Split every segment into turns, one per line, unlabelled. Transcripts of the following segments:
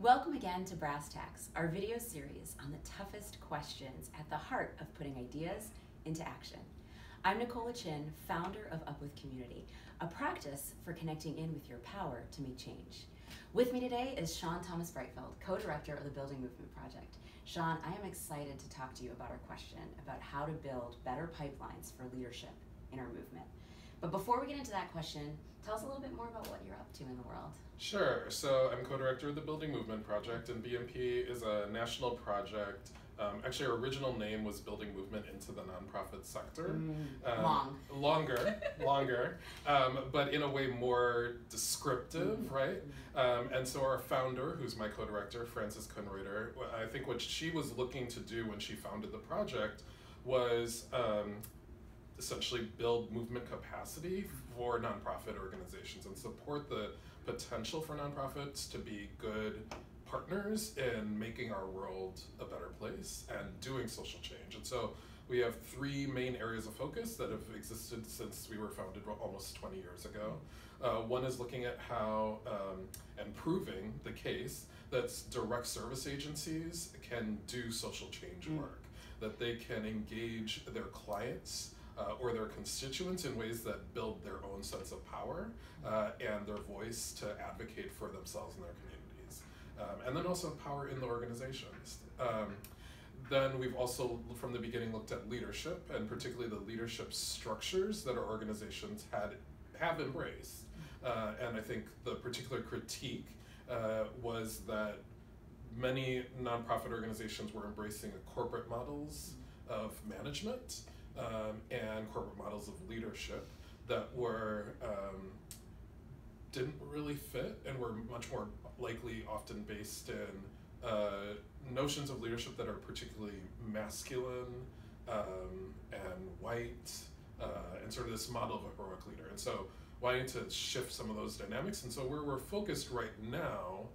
Welcome again to Brass Tacks, our video series on the toughest questions at the heart of putting ideas into action. I'm Nicola, founder of Up With Community, a practice for connecting in with your power to make change. With me today is Thomas-Breitfeld, co-director of the Building Movement Project. Sean, I am excited to talk to you about our question about how to build better pipelines for leadership in our movement. But before we get into that question, tell us a little bit more about what you're up to in the world.
Sure. So I'm co-director of the Building Movement Project, and BMP is a national project. Actually, our original name was Building Movement into the Nonprofit Sector. Longer, but in a way more descriptive, right? And so our founder, who's my co-director, Frances Kunreuter, I think what she was looking to do when she founded the project was essentially build movement capacity for nonprofit organizations and support the potential for nonprofits to be good partners in making our world a better place and doing social change. And so we have three main areas of focus that have existed since we were founded almost 20 years ago. One is looking at how and proving the case that direct service agencies can do social change work, that they can engage their clients or their constituents in ways that build their own sense of power and their voice to advocate for themselves and their communities. And then also power in the organizations. Then we've also, from the beginning, looked at leadership, and particularly the leadership structures that our organizations have embraced. And I think the particular critique was that many nonprofit organizations were embracing corporate models of management and corporate models of leadership that were didn't really fit and were much more likely often based in notions of leadership that are particularly masculine and white and sort of this model of a heroic leader. And so wanting to shift some of those dynamics, and so where we're focused right now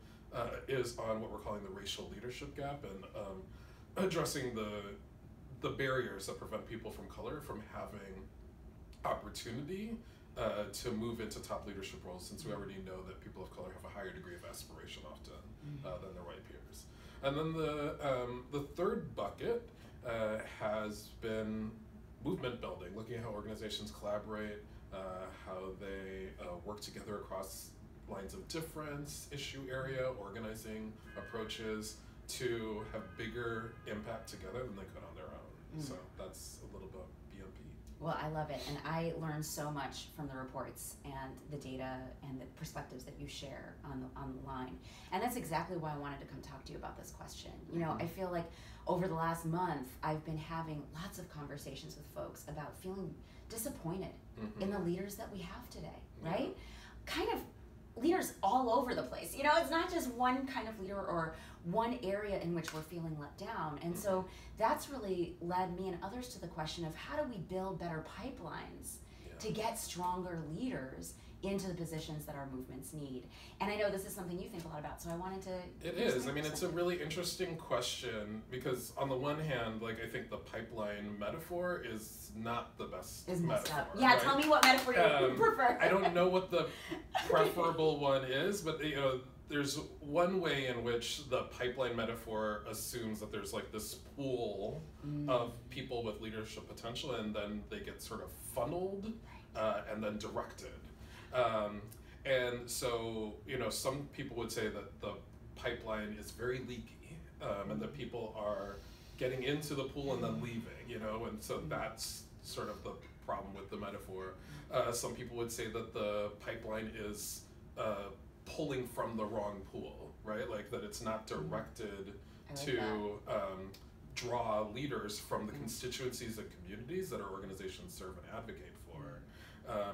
is on what we're calling the racial leadership gap and addressing the barriers that prevent people from color from having opportunity to move into top leadership roles, since we already know that people of color have a higher degree of aspiration often than their white peers. And then the third bucket has been movement building, looking at how organizations collaborate, how they work together across lines of difference, issue area, organizing approaches to have bigger impact together than they could on their own. So that's a little bit BMP.
Well, I love it, and I learned so much from the reports and the data and the perspectives that you share on the line. And that's exactly why I wanted to come talk to you about this question. You know, I feel like over the last month, I've been having lots of conversations with folks about feeling disappointed in the leaders that we have today, right? Kind of leaders all over the place. You know, it's not just one kind of leader or one area in which we're feeling let down. And so that's really led me and others to the question of how do we build better pipelines to get stronger leaders into the positions that our movements need. And I know this is something you think a lot about, so I wanted to...
It is. I mean, it's a really interesting question because on the one hand, like, I think the pipeline metaphor is not the best metaphor.
Yeah, right? Tell me what metaphor you prefer.
I don't know what the preferable one is, but you know, there's one way in which the pipeline metaphor assumes that there's like this pool of people with leadership potential, and then they get sort of funneled and then directed. And so, you know, some people would say that the pipeline is very leaky and that people are getting into the pool and then leaving, you know, and so that's sort of the problem with the metaphor. Some people would say that the pipeline is pulling from the wrong pool, right? Like that it's not directed to draw leaders from the constituencies and communities that our organizations serve and advocate for.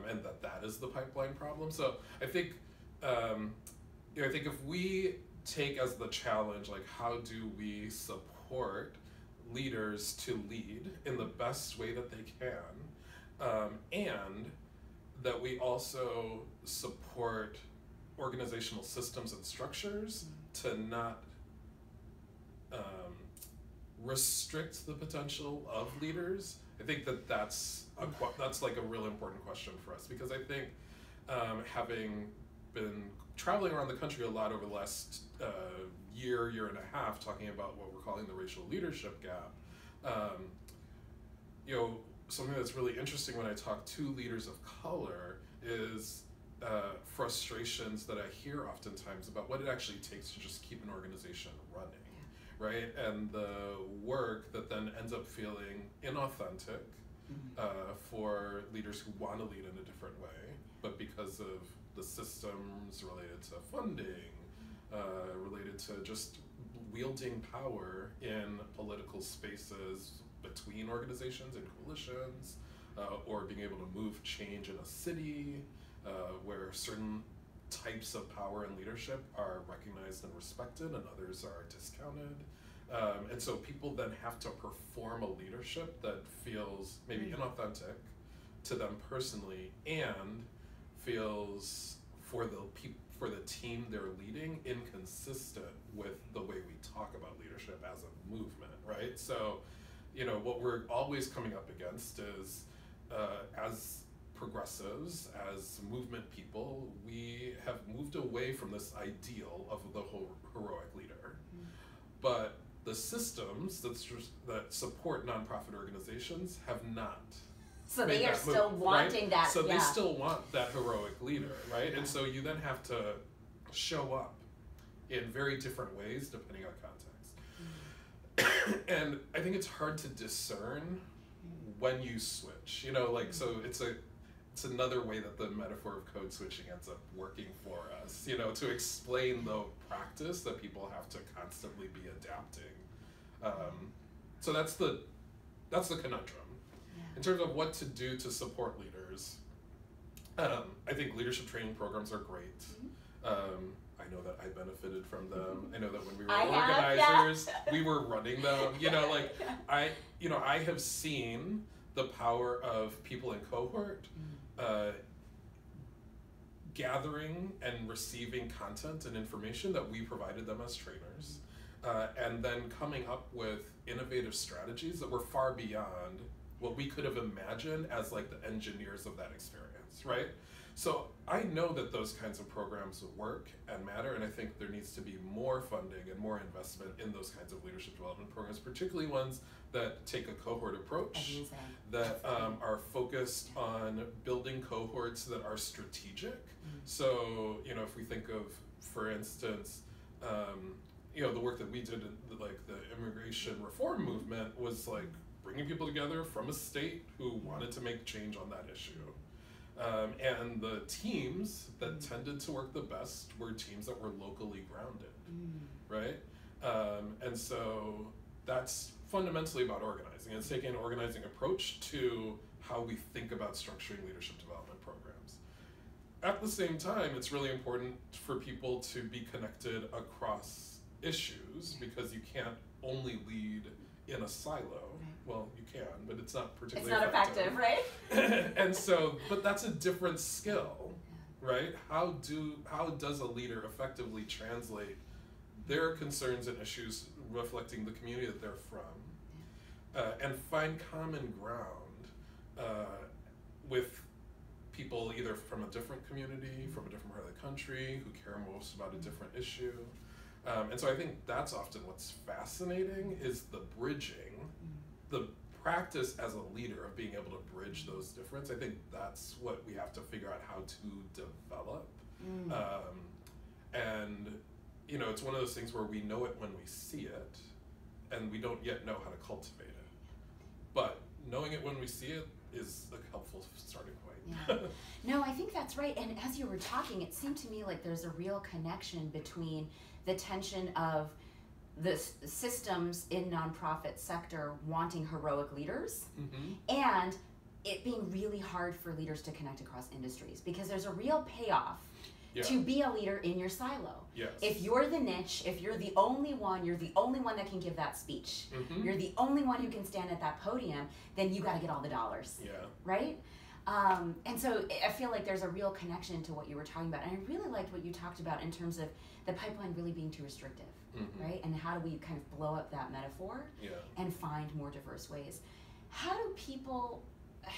And that is the pipeline problem. So I think, you know, I think if we take as the challenge, like how do we support leaders to lead in the best way that they can, and that we also support organizational systems and structures to not restrict the potential of leaders. I think that's like a really important question for us, because I think having been traveling around the country a lot over the last year and a half, talking about what we're calling the racial leadership gap. You know, something that's really interesting when I talk to leaders of color is frustrations that I hear oftentimes about what it actually takes to just keep an organization running, right? And the work that then ends up feeling inauthentic for leaders who want to lead in a different way, but because of the systems related to funding, related to just wielding power in political spaces between organizations and coalitions, or being able to move change in a city where certain types of power and leadership are recognized and respected and others are discounted. And so people then have to perform a leadership that feels maybe inauthentic to them personally and feels for the team they're leading inconsistent with the way we talk about leadership as a movement, right? So, you know, what we're always coming up against is as progressives, as movement people, we have moved away from this ideal of the whole heroic leader. But the systems that support nonprofit organizations have not.
So they are still wanting
right?
that.
So they still want that heroic leader, right? And so you then have to show up in very different ways depending on context. And I think it's hard to discern when you switch. You know, like, so it's another way that the metaphor of code switching ends up working for us, you know, to explain the practice that people have to constantly be adapting. So that's the conundrum. In terms of what to do to support leaders, I think leadership training programs are great. I know that I benefited from them. I know that when we were organizers, we were running them. You know, like I have seen the power of people in cohort gathering and receiving content and information that we provided them as trainers, and then coming up with innovative strategies that were far beyond what we could have imagined as like the engineers of that experience, right? So I know that those kinds of programs work and matter, and I think there needs to be more funding and more investment in those kinds of leadership development programs, particularly ones that take a cohort approach, that are focused on building cohorts that are strategic. So, you know, if we think of, for instance, you know, the work that we did in like the immigration reform movement was like bringing people together from a state who wanted to make change on that issue. And the teams that tended to work the best were teams that were locally grounded, right? And so that's fundamentally about organizing. It's taking an organizing approach to how we think about structuring leadership development programs. At the same time, it's really important for people to be connected across issues, because you can't only lead in a silo. Well, you can, but it's not particularly effective,
right?
And so, but that's a different skill, right? How does a leader effectively translate their concerns and issues reflecting the community that they're from, and find common ground with people either from a different community, from a different part of the country, who care most about a different issue. And so I think that's often what's fascinating, is the bridging, the practice as a leader of being able to bridge those differences. I think that's what we have to figure out how to develop. And, you know, it's one of those things where we know it when we see it, and we don't yet know how to cultivate it. But knowing it when we see it is a helpful starting point.
No, I think that's right. And as you were talking, it seemed to me like there's a real connection between the tension of the systems in nonprofit sector wanting heroic leaders, and it being really hard for leaders to connect across industries, because there's a real payoff to be a leader in your silo. If you're the niche, if you're the only one that can give that speech, you're the only one who can stand at that podium, then you got to get all the dollars, right? And so I feel like there's a real connection to what you were talking about. And I really liked what you talked about in terms of the pipeline really being too restrictive, right? And how do we kind of blow up that metaphor and find more diverse ways? How do people,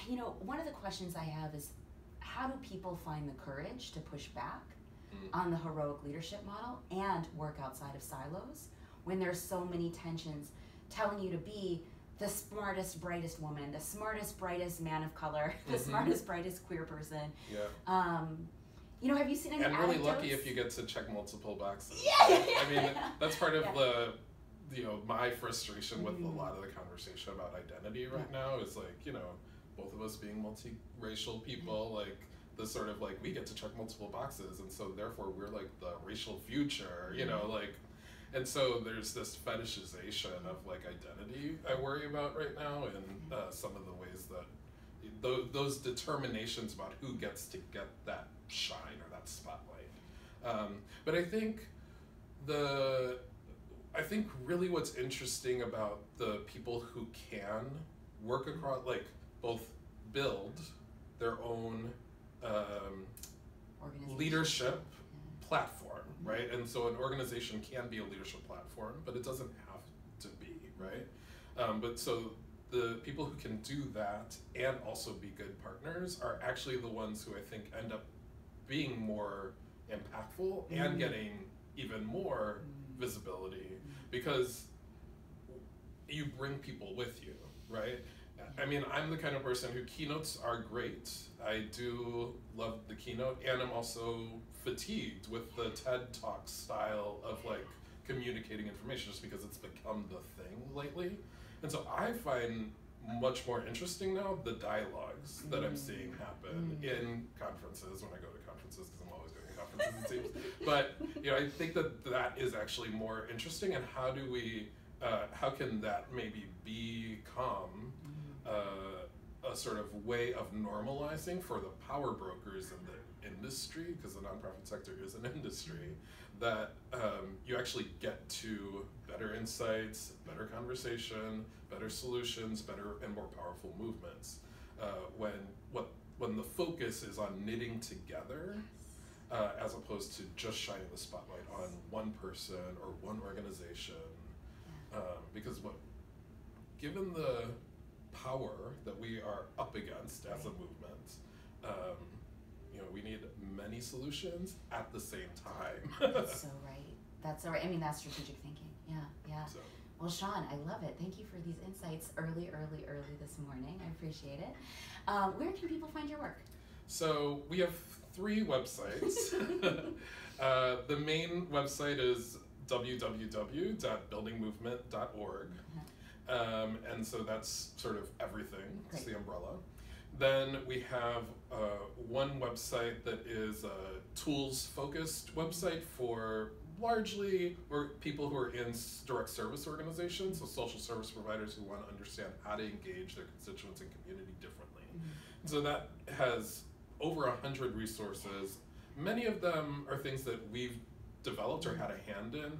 you know, one of the questions I have is, how do people find the courage to push back on the heroic leadership model and work outside of silos when there's so many tensions telling you to be the smartest, brightest woman, the smartest, brightest man of color, the smartest, brightest queer person.
Yeah.
You know, have you seen any
And really
anecdotes?
lucky if you get to check multiple boxes.
Yeah.
I mean, that's part of the, you know, my frustration with a lot of the conversation about identity right now is like, you know, both of us being multiracial people, like the sort of like, we get to check multiple boxes, and so therefore we're like the racial future, you know, like, and so there's this fetishization of like identity I worry about right now, and some of the ways that those determinations about who gets to get that shine or that spotlight. But I think really what's interesting about the people who can work across, like both build their own leadership platform, right? And so an organization can be a leadership platform, but it doesn't have to be, right? But so the people who can do that and also be good partners are actually the ones who I think end up being more impactful and getting even more visibility, because you bring people with you, right? I mean, I'm the kind of person who keynotes are great. I do love the keynote, and I'm also fatigued with the TED Talk style of like communicating information, just because it's become the thing lately. And so I find much more interesting now the dialogues that I'm seeing happen in conferences, when I go to conferences, because I'm always going to conferences, it seems. But you know, I think that is actually more interesting, and how do we, how can that maybe become a sort of way of normalizing for the power brokers in the industry, because the nonprofit sector is an industry, that you actually get to better insights, better conversation, better solutions, better and more powerful movements, when the focus is on knitting together, as opposed to just shining the spotlight on one person or one organization. Because given the power that we are up against as a movement, you know, we need many solutions at the same time.
That's so right. That's so right. I mean, that's strategic thinking. Yeah. So. Well, Sean, I love it. Thank you for these insights early this morning. I appreciate it. Where can people find your work?
So we have 3 websites. The main website is www.buildingmovement.org. And so that's sort of everything. It's the umbrella. Then we have one website that is a tools-focused website for largely people who are in direct service organizations, so social service providers who want to understand how to engage their constituents and community differently. So that has over 100 resources. Many of them are things that we've developed or had a hand in,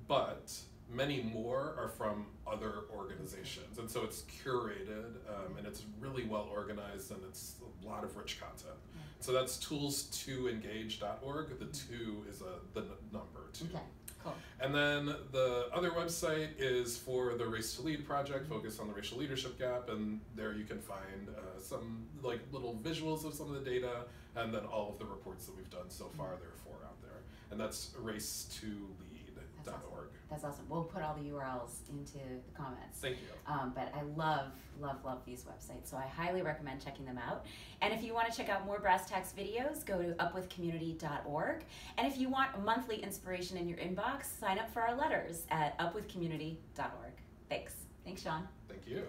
but many more are from other organizations. And so it's curated, and it's really well organized, and it's a lot of rich content. So that's tools2engage.org. The 2 is the number 2.
Okay, cool.
And then the other website is for the Race to Lead project, focused on the racial leadership gap, and there you can find some like little visuals of some of the data, and then all of the reports that we've done so far. There are 4 out there, and that's race2lead.org.
That's awesome. We'll put all the URLs into the comments.
Thank you.
But I love these websites, so I highly recommend checking them out. And if you want to check out more Brass Tacks videos, go to upwithcommunity.org. And if you want monthly inspiration in your inbox, sign up for our letters at upwithcommunity.org. Thanks, Sean.
Thank you.